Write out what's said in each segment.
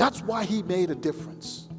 That's why he made a difference.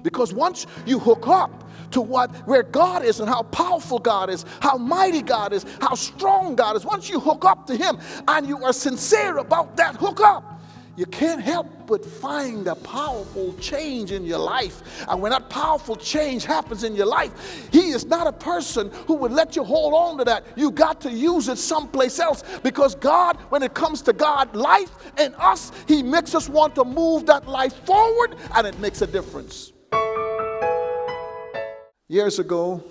Because once you hook up to where God is and how powerful God is, how mighty God is, how strong God is, once you hook up to him and you are sincere about that hookup, you can't help but find a powerful change in your life. And when that powerful change happens in your life, he is not a person who would let you hold on to that. You got to use it someplace else, because God, when it comes to God, life in us, he makes us want to move that life forward, and it makes a difference. Years ago,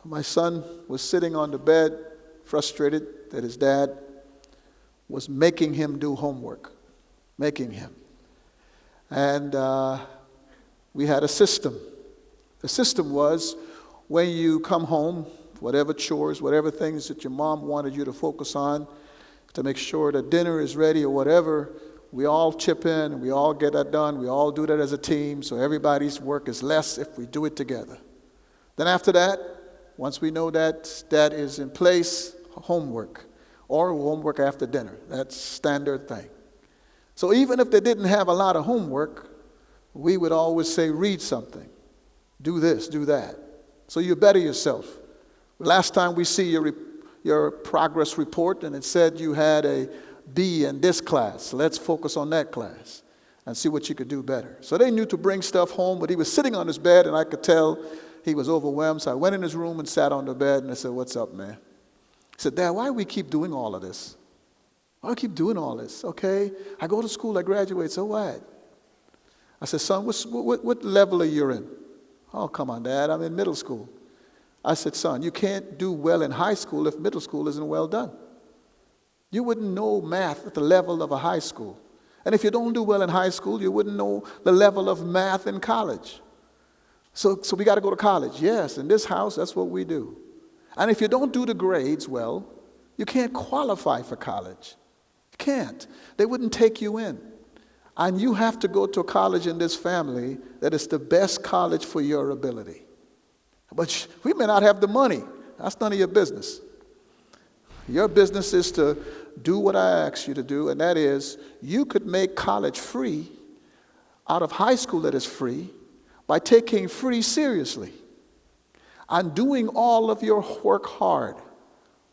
my son was sitting on the bed, frustrated that his dad was making him do homework, making him. And we had a system. The system was, when you come home, whatever chores, whatever things that your mom wanted you to focus on to make sure that dinner is ready or whatever, we all chip in and we all get that done. We all do that as a team, so everybody's work is less if we do it together. Then after that, once we know that that is in place, homework. Or homework after dinner. That's standard thing. So even if they didn't have a lot of homework, we would always say, read something. Do this, do that. So you better yourself. Last time we see your progress report, and it said you had a B in this class. So let's focus on that class and see what you could do better. So they knew to bring stuff home, but he was sitting on his bed, and I could tell he was overwhelmed. So I went in his room and sat on the bed, and I said, what's up, man? He said, Dad, why do we keep doing all of this? Why do we keep doing all this? Okay, I go to school, I graduate, so what? I said, son, what level are you in? Oh, come on, Dad, I'm in middle school. I said, son, you can't do well in high school if middle school isn't well done. You wouldn't know math at the level of a high school. And if you don't do well in high school, you wouldn't know the level of math in college. So we got to go to college. Yes, in this house, that's what we do. And if you don't do the grades well, you can't qualify for college. You can't. They wouldn't take you in. And you have to go to a college in this family that is the best college for your ability. But we may not have the money. That's none of your business. Your business is to do what I ask you to do, and that is, you could make college free out of high school that is free by taking free seriously and doing all of your work hard.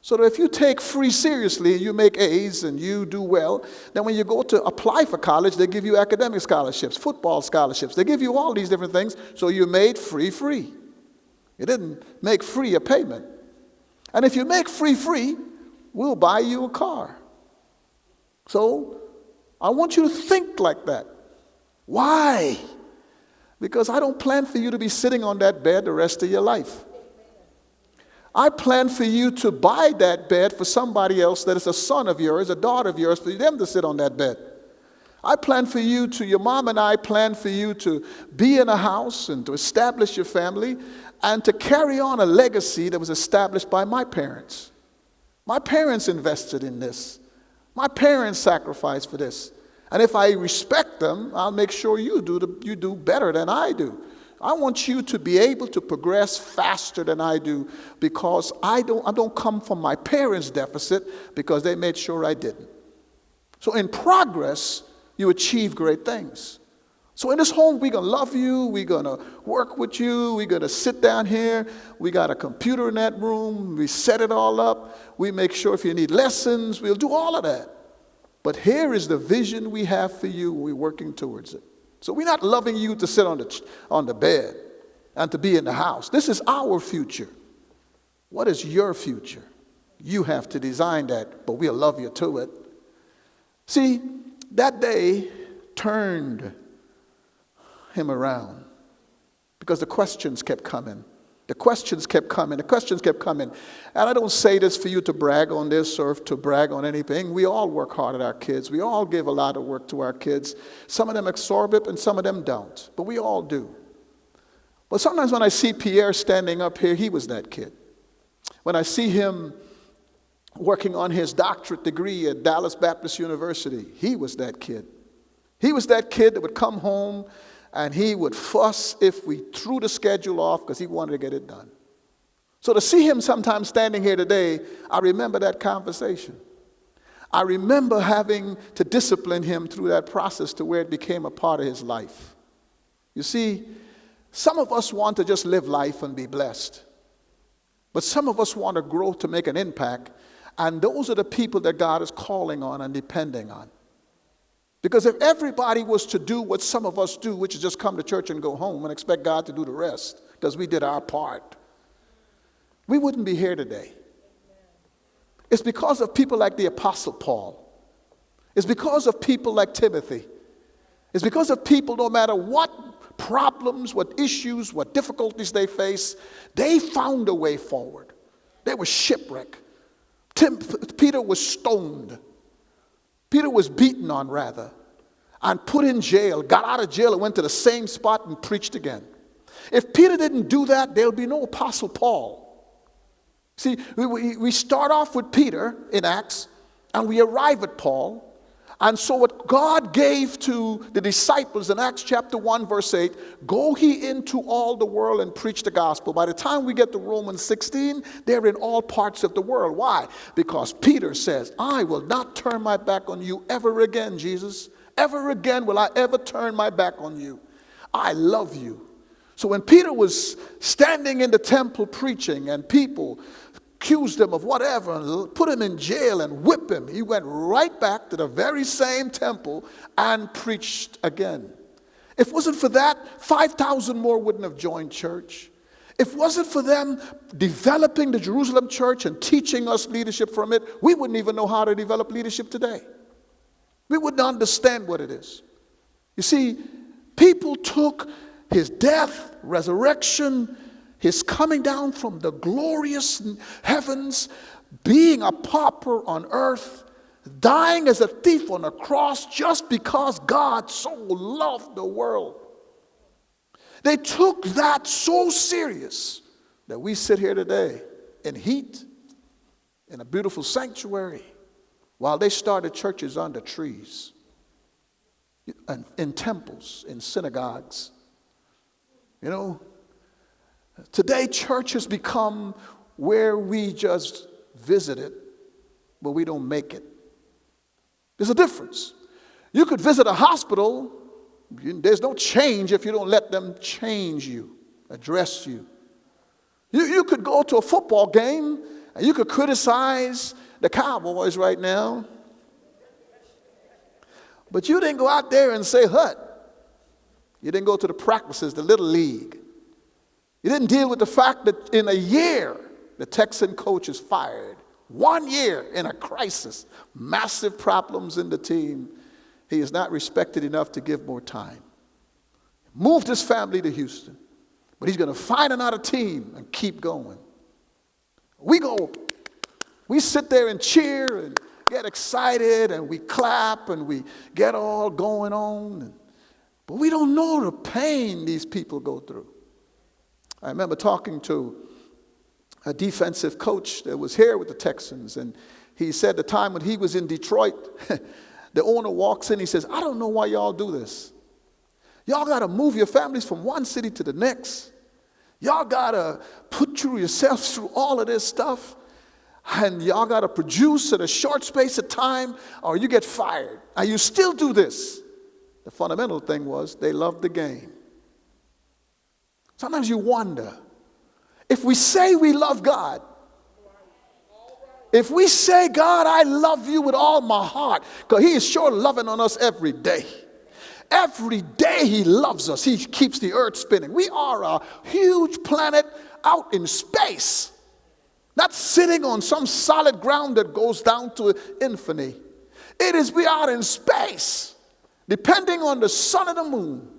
So that if you take free seriously, you make A's and you do well, then when you go to apply for college, they give you academic scholarships, football scholarships. They give you all these different things, so you made free. You didn't make free a payment. And if you make free, we'll buy you a car. So I want you to think like that. Why? Because I don't plan for you to be sitting on that bed the rest of your life. I plan for you to buy that bed for somebody else that is a son of yours, a daughter of yours, for them to sit on that bed. I plan for you to, your mom and I plan for you to be in a house and to establish your family and to carry on a legacy that was established by my parents. My parents invested in this. My parents sacrificed for this. And if I respect them, I'll make sure you do better than I do. I want you to be able to progress faster than I do, because I don't come from my parents' deficit, because they made sure I didn't. So in progress, you achieve great things. So in this home, we're going to love you. We're going to work with you. We're going to sit down here. We got a computer in that room. We set it all up. We make sure if you need lessons, we'll do all of that. But here is the vision we have for you. We're working towards it. So we're not loving you to sit on the bed and to be in the house. This is our future. What is your future? You have to design that, but we'll love you to it. See, that day turned him around, because the questions kept coming. The questions kept coming. And I don't say this for you to brag on this or to brag on anything. We all work hard at our kids. We all give a lot of work to our kids. Some of them absorb it and some of them don't. But we all do. But sometimes when I see Pierre standing up here, he was that kid. When I see him working on his doctorate degree at Dallas Baptist University, he was that kid. He was that kid that would come home and he would fuss if we threw the schedule off because he wanted to get it done. So to see him sometimes standing here today, I remember that conversation. I remember having to discipline him through that process to where it became a part of his life. You see, some of us want to just live life and be blessed. But some of us want to grow to make an impact. And those are the people that God is calling on and depending on. Because if everybody was to do what some of us do, which is just come to church and go home and expect God to do the rest, because we did our part, we wouldn't be here today. It's because of people like the Apostle Paul. It's because of people like Timothy. It's because of people, no matter what problems, what issues, what difficulties they face, they found a way forward. They were shipwrecked. Peter was stoned. Peter was beaten on, rather, and put in jail, got out of jail and went to the same spot and preached again. If Peter didn't do that, there'll be no Apostle Paul. See, we start off with Peter in Acts, and we arrive at Paul. And so what God gave to the disciples in Acts chapter 1, verse 8, go ye into all the world and preach the gospel. By the time we get to Romans 16, they're in all parts of the world. Why? Because Peter says, I will not turn my back on you ever again, Jesus. Ever again will I ever turn my back on you. I love you. So when Peter was standing in the temple preaching and people accused him of whatever and put him in jail and whip him, he went right back to the very same temple and preached again. If it wasn't for that, 5,000 more wouldn't have joined church. If it wasn't for them developing the Jerusalem church and teaching us leadership from it, we wouldn't even know how to develop leadership today. We wouldn't understand what it is. You see, people took his death, resurrection, his coming down from the glorious heavens, being a pauper on earth, dying as a thief on a cross just because God so loved the world. They took that so serious that we sit here today in heat, in a beautiful sanctuary, while they started churches under trees, in temples, in synagogues. You know, today, church has become where we just visit it, but we don't make it. There's a difference. You could visit a hospital. There's no change if you don't let them change you, address you. You could go to a football game, and you could criticize the Cowboys right now, but you didn't go out there and say, "Hut." You didn't go to the practices, the little league. You didn't deal with the fact that in a year, the Texan coach is fired. 1 year in a crisis, massive problems in the team. He is not respected enough to give more time. Moved his family to Houston, but he's going to find another team and keep going. We sit there and cheer and get excited and we clap and we get all going on. But we don't know the pain these people go through. I remember talking to a defensive coach that was here with the Texans, and he said the time when he was in Detroit, the owner walks in, he says, I don't know why y'all do this. Y'all got to move your families from one city to the next. Y'all got to put yourselves through all of this stuff, and y'all got to produce in a short space of time, or you get fired. And you still do this. The fundamental thing was they loved the game. Sometimes you wonder, if we say we love God, if we say, God, I love you with all my heart, because he is sure loving on us every day. Every day he loves us. He keeps the earth spinning. We are a huge planet out in space, not sitting on some solid ground that goes down to infinity. We are in space, depending on the sun and the moon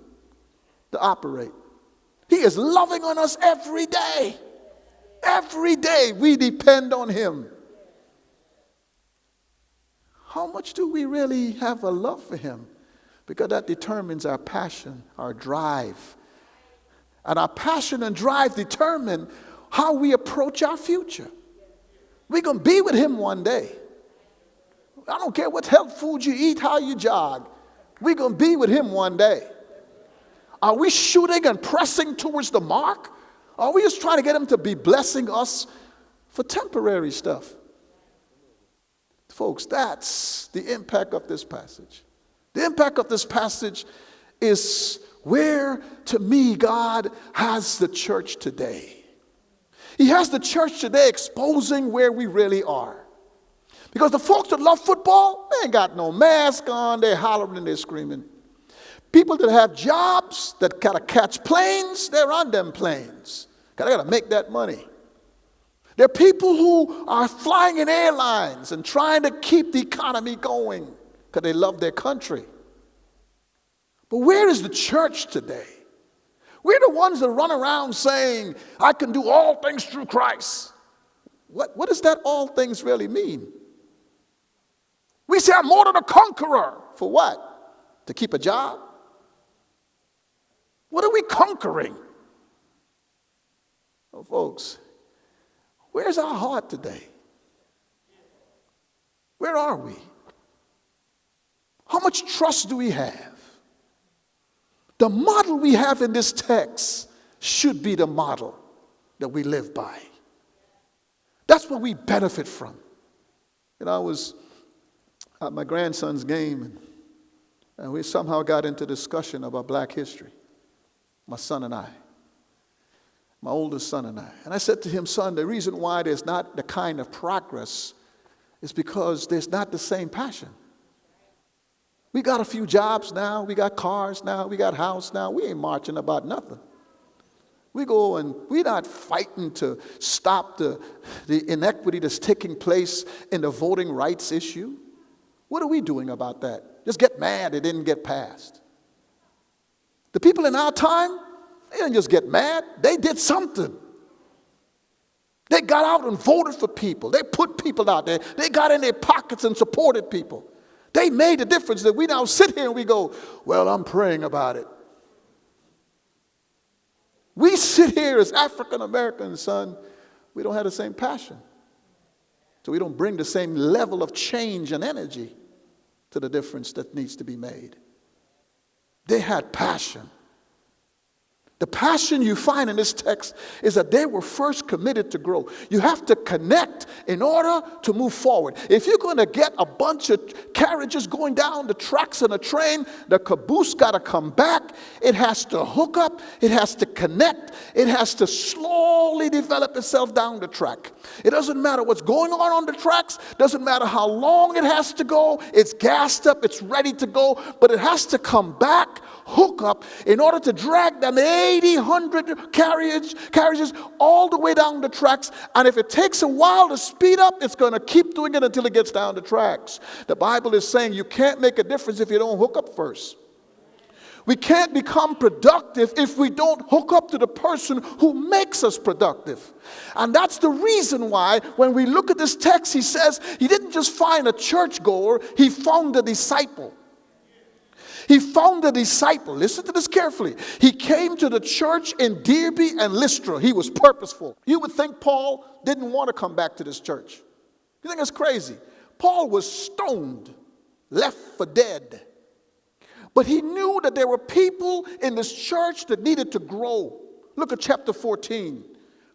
to operate. He is loving on us every day. Every day we depend on him. How much do we really have a love for him? Because that determines our passion, our drive. And our passion and drive determine how we approach our future. We're going to be with him one day. I don't care what health food you eat, how you jog. We're going to be with him one day. Are we shooting and pressing towards the mark? Or are we just trying to get him to be blessing us for temporary stuff? Folks, that's the impact of this passage. The impact of this passage is where, to me, God has the church today. He has the church today exposing where we really are. Because the folks that love football, they ain't got no mask on, they're hollering and they're screaming. People that have jobs, that gotta catch planes, they're on them planes. Because they gotta make that money. There are people who are flying in airlines and trying to keep the economy going because they love their country. But where is the church today? We're the ones that run around saying, I can do all things through Christ. What does that all things really mean? We say, I'm more than a conqueror. For what? To keep a job? What are we conquering? Oh, folks, where's our heart today? Where are we? How much trust do we have? The model we have in this text should be the model that we live by. That's what we benefit from. And I was at my grandson's game, and we somehow got into discussion about black history, my son and I, my oldest son and I. And I said to him, son, the reason why there's not the kind of progress is because there's not the same passion. We got a few jobs now, we got cars now, we got house now. We ain't marching about nothing. We go and we're not fighting to stop the inequity that's taking place in the voting rights issue. What are we doing about that? Just get mad it didn't get passed. The people in our time, they didn't just get mad, they did something. They got out and voted for people. They put people out there. They got in their pockets and supported people. They made a difference that we now sit here and we go, well, I'm praying about it. We sit here as African Americans, son, we don't have the same passion. So we don't bring the same level of change and energy to the difference that needs to be made. They had passion. The passion you find in this text is that they were first committed to grow. You have to connect in order to move forward. If you're going to get a bunch of carriages going down the tracks on a train, the caboose got to come back. It has to hook up. It has to connect. It has to slowly develop itself down the track. It doesn't matter what's going on the tracks. Doesn't matter how long it has to go. It's gassed up. It's ready to go. But it has to come back, hook up, in order to drag them 80, 100 carriages all the way down the tracks. And if it takes a while to speed up, it's going to keep doing it until it gets down the tracks. The Bible is saying you can't make a difference if you don't hook up first. We can't become productive if we don't hook up to the person who makes us productive. And that's the reason why when we look at this text, he says he didn't just find a churchgoer, he found a disciple. He found a disciple. Listen to this carefully. He came to the church in Derbe and Lystra. He was purposeful. You would think Paul didn't want to come back to this church. You think it's crazy? Paul was stoned, left for dead. But he knew that there were people in this church that needed to grow. Look at chapter 14.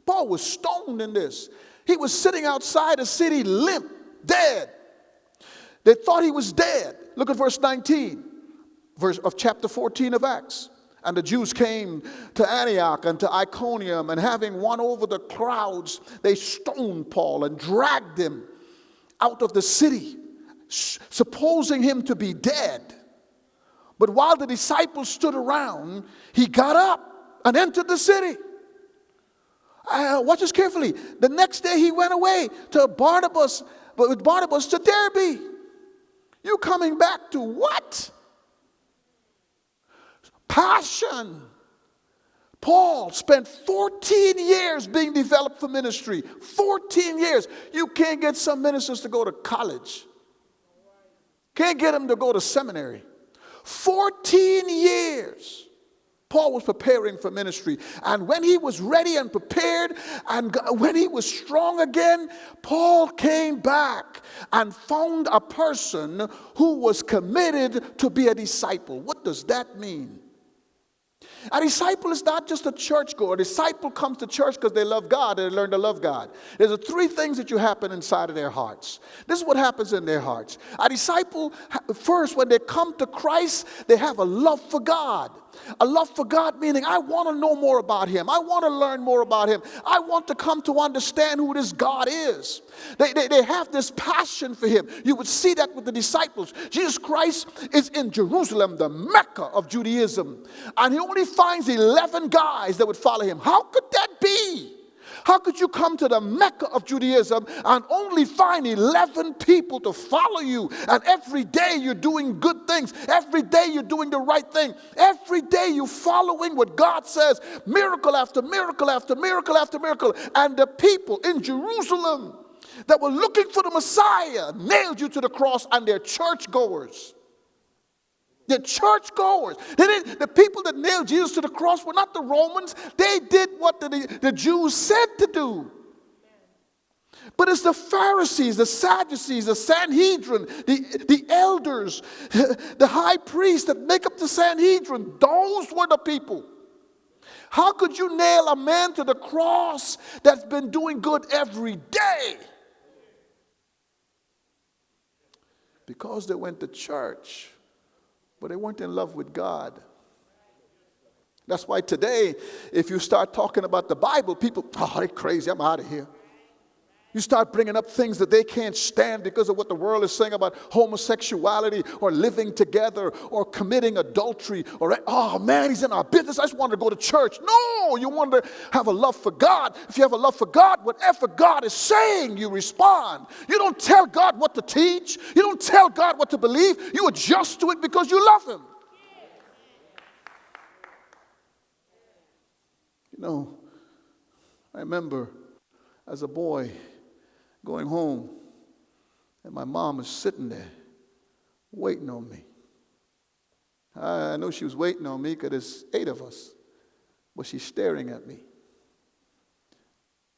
Paul was stoned in this. He was sitting outside the city limp, dead. They thought he was dead. Look at verse 19. Verse of chapter 14 of Acts. And the Jews came to Antioch and to Iconium, and having won over the crowds, they stoned Paul and dragged him out of the city, supposing him to be dead. But while the disciples stood around, he got up and entered the city. Watch this carefully. The next day he went away to Barnabas, but with Barnabas to Derbe. You coming back to what? Passion. Paul spent 14 years being developed for ministry. 14 years. You can't get some ministers to go to college. Can't get them to go to seminary. 14 years. Paul was preparing for ministry. And when he was ready and prepared, and when he was strong again, Paul came back and found a person who was committed to be a disciple. What does that mean? A disciple is not just a churchgoer. A disciple comes to church because they love God and they learn to love God. There's three things that you happen inside of their hearts. This is what happens in their hearts. A disciple, first, when they come to Christ, they have a love for God. A love for God meaning, I want to know more about Him. I want to learn more about Him. I want to come to understand who this God is. They have this passion for Him. You would see that with the disciples. Jesus Christ is in Jerusalem, the Mecca of Judaism. And He only finds 11 guys that would follow Him. How could that be? How could you come to the Mecca of Judaism and only find 11 people to follow you? And every day you're doing good things. Every day you're doing the right thing. Every day you're following what God says. Miracle after miracle after miracle after miracle. And the people in Jerusalem that were looking for the Messiah nailed you to the cross, and they're churchgoers. The churchgoers. The people that nailed Jesus to the cross were not the Romans. They did what the Jews said to do. But it's the Pharisees, the Sadducees, the Sanhedrin, the elders, the high priests that make up the Sanhedrin. Those were the people. How could you nail a man to the cross that's been doing good every day? Because they went to church, but they weren't in love with God. That's why today, if you start talking about the Bible, people, oh, they're crazy, I'm out of here. You start bringing up things that they can't stand because of what the world is saying about homosexuality or living together or committing adultery. Or, oh man, he's in our business. I just wanted to go to church. No, you want to have a love for God. If you have a love for God, whatever God is saying, you respond. You don't tell God what to teach. You don't tell God what to believe. You adjust to it because you love Him. You know, I remember as a boy going home, and my mom was sitting there waiting on me. I know she was waiting on me because there's 8 of us, but she's staring at me.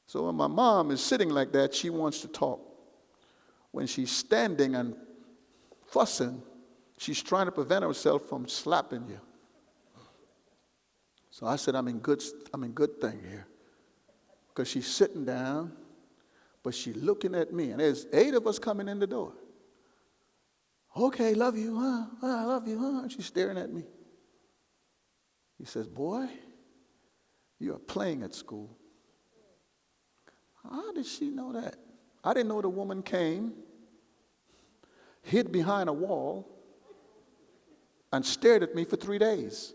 So when my mom is sitting like that, she wants to talk. When she's standing and fussing, she's trying to prevent herself from slapping you. So I said, I'm in good thing here, because she's sitting down, but she's looking at me, and there's 8 of us coming in the door. Okay, love you, huh? I love you, huh? She's staring at me. He says, boy, you are playing at school. How did she know that? I didn't know the woman came, hid behind a wall, and stared at me for 3 days.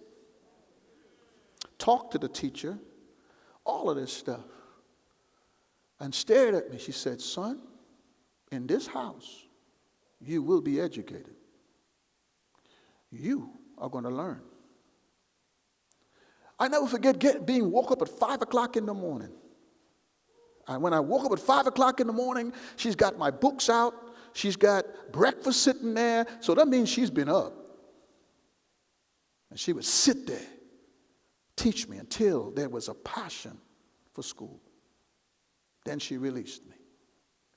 Talked to the teacher, all of this stuff. And stared at me. She said, son, in this house, you will be educated. You are going to learn. I never forget being woke up at 5 o'clock in the morning. And when I woke up at 5 o'clock in the morning, she's got my books out. She's got breakfast sitting there. So that means she's been up. And she would sit there, teach me until there was a passion for school. Then she released me.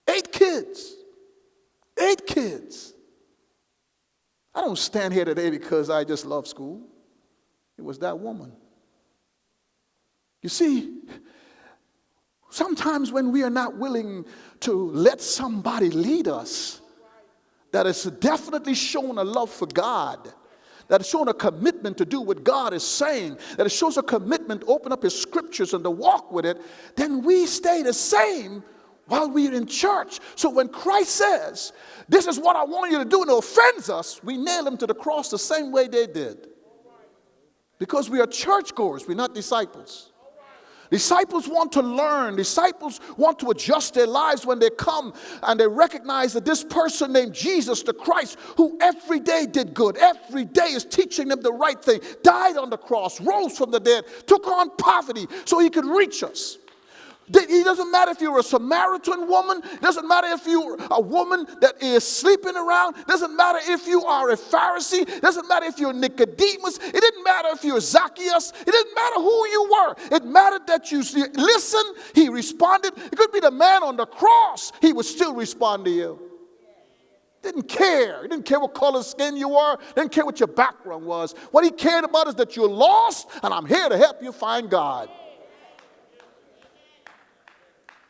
8 kids. 8 kids. I don't stand here today because I just love school. It was that woman. You see, sometimes when we are not willing to let somebody lead us, that has definitely shown a love for God, that has shown a commitment to do what God is saying, that it shows a commitment to open up His scriptures and to walk with it, then we stay the same while we're in church. So when Christ says, this is what I want you to do, and it offends us, we nail Him to the cross the same way they did. Because we are churchgoers, we're not disciples. Disciples want to learn. Disciples want to adjust their lives when they come and they recognize that this person named Jesus the Christ, who every day did good, every day is teaching them the right thing, died on the cross, rose from the dead, took on poverty so He could reach us. It doesn't matter if you're a Samaritan woman. It doesn't matter if you're a woman that is sleeping around. It doesn't matter if you are a Pharisee. It doesn't matter if you're Nicodemus. It didn't matter if you're Zacchaeus. It didn't matter who you were. It mattered that you listened. He responded. It could be the man on the cross. He would still respond to you. Didn't care. He didn't care what color skin you were. Didn't care what your background was. What he cared about is that you're lost, and I'm here to help you find God.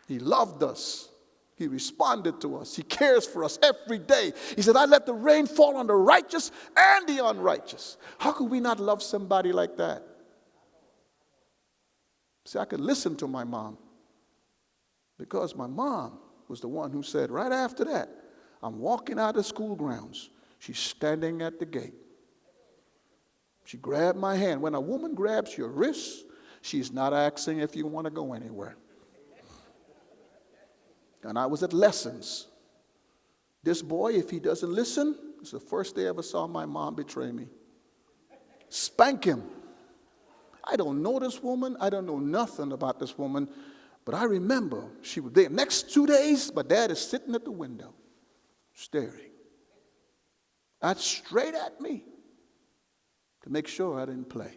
He loved us. He responded to us. He cares for us every day. He said, I let the rain fall on the righteous and the unrighteous. How could we not love somebody like that? See, I could listen to my mom because my mom was the one who said, right after that, I'm walking out of school grounds. She's standing at the gate. She grabbed my hand. When a woman grabs your wrist, she's not asking if you want to go anywhere. And I was at lessons. This boy, if he doesn't listen, it's the first day I ever saw my mom betray me. Spank him. I don't know this woman. I don't know nothing about this woman. But I remember she was there. Next 2 days, my dad is sitting at the window, staring. That's straight at me to make sure I didn't play.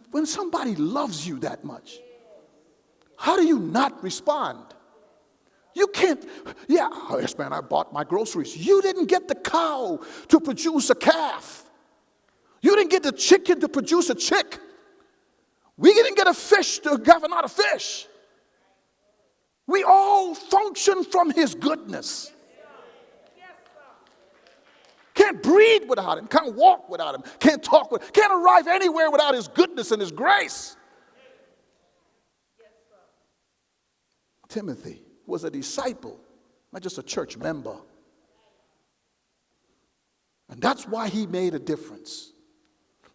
When somebody loves you that much, how do you not respond? You can't, oh, yes, man, I bought my groceries. You didn't get the cow to produce a calf. You didn't get the chicken to produce a chick. We didn't get a fish to have another fish. We all function from his goodness. Can't breathe without him. Can't walk without him. Can't talk can't arrive anywhere without his goodness and his grace. Timothy was a disciple, not just a church member. And that's why he made a difference.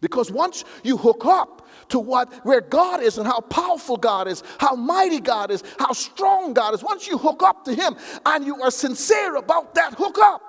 Because once you hook up to where God is and how powerful God is, how mighty God is, how strong God is, once you hook up to him and you are sincere about that hookup,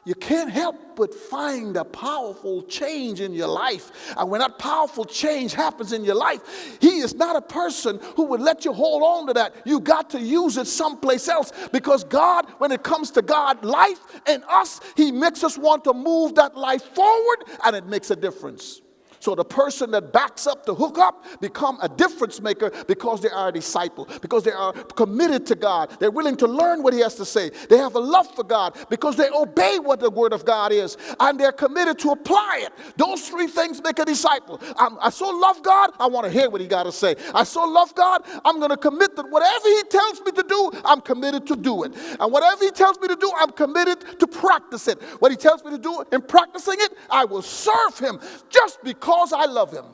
you can't help but find a powerful change in your life. And when that powerful change happens in your life, he is not a person who would let you hold on to that. You got to use it someplace else, because God, when it comes to God, life and us, he makes us want to move that life forward, and it makes a difference. So the person that backs up to hook up become a difference maker because they are a disciple, because they are committed to God. They're willing to learn what he has to say. They have a love for God because they obey what the word of God is, and they're committed to apply it. Those three things make a disciple. I so love God, I want to hear what he got to say. I so love God, I'm going to commit that whatever he tells me to do, I'm committed to do it. And whatever he tells me to do, I'm committed to practice it. What he tells me to do in practicing it, I will serve him just because I love him.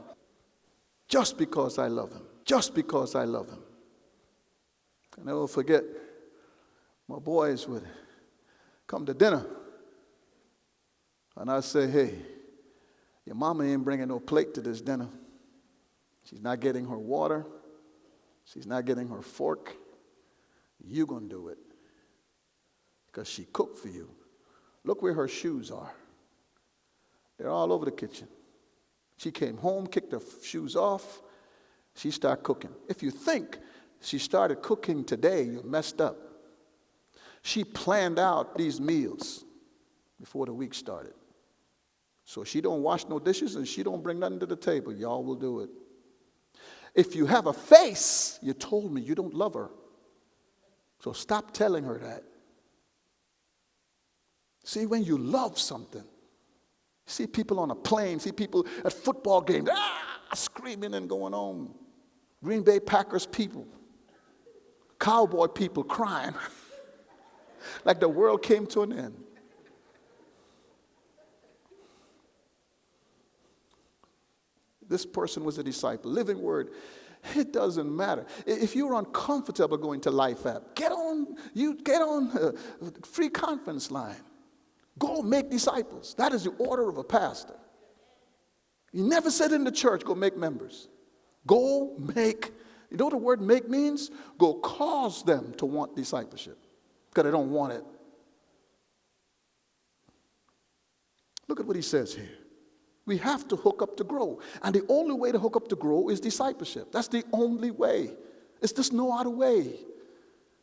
Just because I love him. Just because I love him. I never forget, my boys would come to dinner, and I'd say, hey, your mama ain't bringing no plate to this dinner. She's not getting her water. She's not getting her fork. You gonna do it, because she cooked for you. Look where her shoes are. They're all over the kitchen. She came home, kicked her shoes off. She started cooking. If you think she started cooking today, you're messed up. She planned out these meals before the week started. So she don't wash no dishes and she don't bring nothing to the table. Y'all will do it. If you have a face, you told me you don't love her. So stop telling her that. See, when you love something, see people on a plane, see people at football games, screaming and going on. Green Bay Packers people, cowboy people crying like the world came to an end. This person was a disciple. Living Word. It doesn't matter. If you're uncomfortable going to Life App, get on free conference line. Go make disciples. That is the order of a pastor. He never said in the church, go make members. Go make, you know what the word make means? Go cause them to want discipleship, because they don't want it. Look at what he says here. We have to hook up to grow. And the only way to hook up to grow is discipleship. That's the only way. It's just no other way.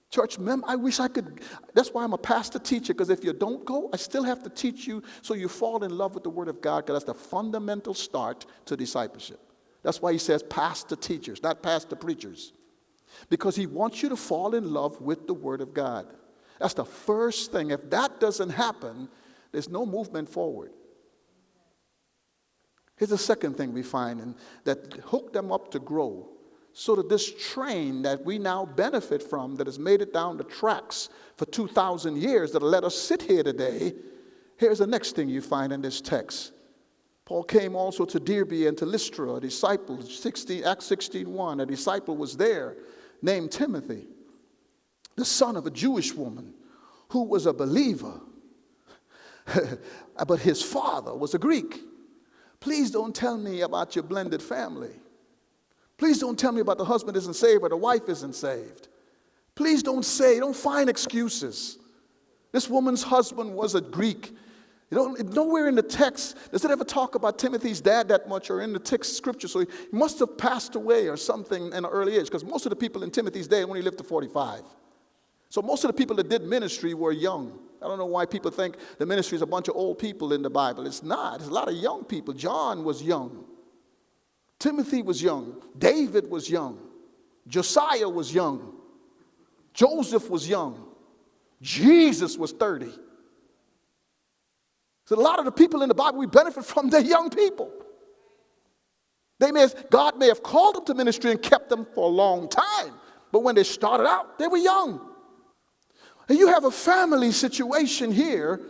Church member, I wish I could. That's why I'm a pastor teacher, because if you don't go, I still have to teach you so you fall in love with the Word of God, because that's the fundamental start to discipleship. That's why he says pastor teachers, not pastor preachers, because he wants you to fall in love with the Word of God. That's the first thing. If that doesn't happen, there's no movement forward. Here's the second thing we find, and that hooked them up to grow, so that this train that we now benefit from, that has made it down the tracks for 2,000 years, that'll let us sit here today. Here's the next thing you find in this text. Paul came also to Derbe and to Lystra, a disciple, Acts 16:1. A disciple was there named Timothy, the son of a Jewish woman who was a believer, but his father was a Greek. Please don't tell me about your blended family. Please don't tell me about the husband isn't saved or the wife isn't saved. Please don't find excuses. This woman's husband was a Greek. Nowhere in the text does it ever talk about Timothy's dad that much, or in the text scripture. So he must have passed away or something in an early age, because most of the people in Timothy's day only lived to 45. So most of the people that did ministry were young. I don't know why people think the ministry is a bunch of old people in the Bible. It's not. It's a lot of young people. John was young. Timothy was young. David was young. Josiah was young. Joseph was young. Jesus was 30. So a lot of the people in the Bible we benefit from, they're young people. God may have called them to ministry and kept them for a long time, but when they started out, they were young. And you have a family situation here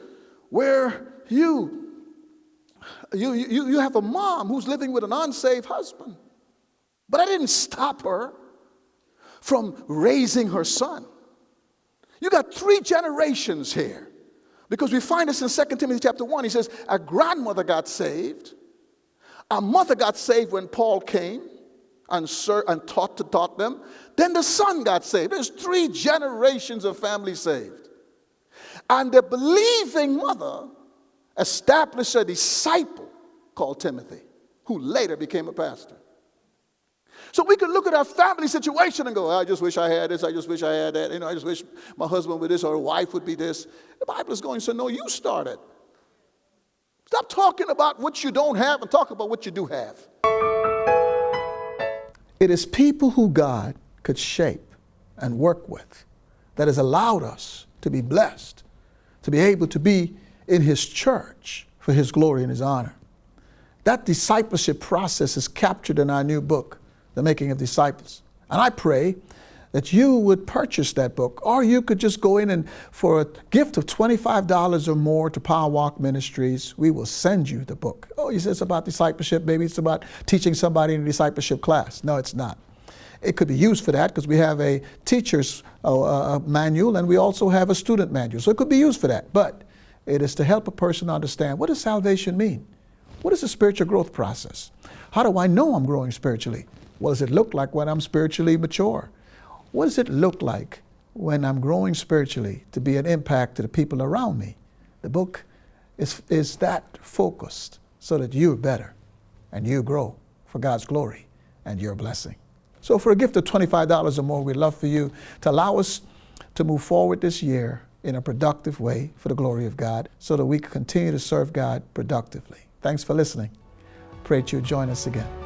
where you have a mom who's living with an unsaved husband. But that didn't stop her from raising her son. You got 3 generations here. Because we find this in 2 Timothy chapter 1. He says, a grandmother got saved. A mother got saved when Paul came and taught them. Then the son got saved. There's 3 generations of family saved. And the believing mother established a disciple called Timothy, who later became a pastor. So we could look at our family situation and go, I just wish I had this, I just wish I had that, I just wish my husband would this or a wife would be this. The Bible is going to say, no, you started. Stop talking about what you don't have and talk about what you do have. It is people who God could shape and work with that has allowed us to be blessed, to be able to be in his church for his glory and his honor. That discipleship process is captured in our new book, The Making of Disciples. And I pray that you would purchase that book, or you could just go in and for a gift of $25 or more to Power Walk Ministries, we will send you the book. Oh, you said it's about discipleship, maybe it's about teaching somebody in a discipleship class. No, it's not. It could be used for that because we have a teacher's manual and we also have a student manual. So it could be used for that. But it is to help a person understand, what does salvation mean? What is the spiritual growth process? How do I know I'm growing spiritually? What does it look like when I'm spiritually mature? What does it look like when I'm growing spiritually to be an impact to the people around me? The book is that focused so that you're better and you grow for God's glory and your blessing. So for a gift of $25 or more, we'd love for you to allow us to move forward this year in a productive way for the glory of God so that we can continue to serve God productively. Thanks for listening. Pray that you'll join us again.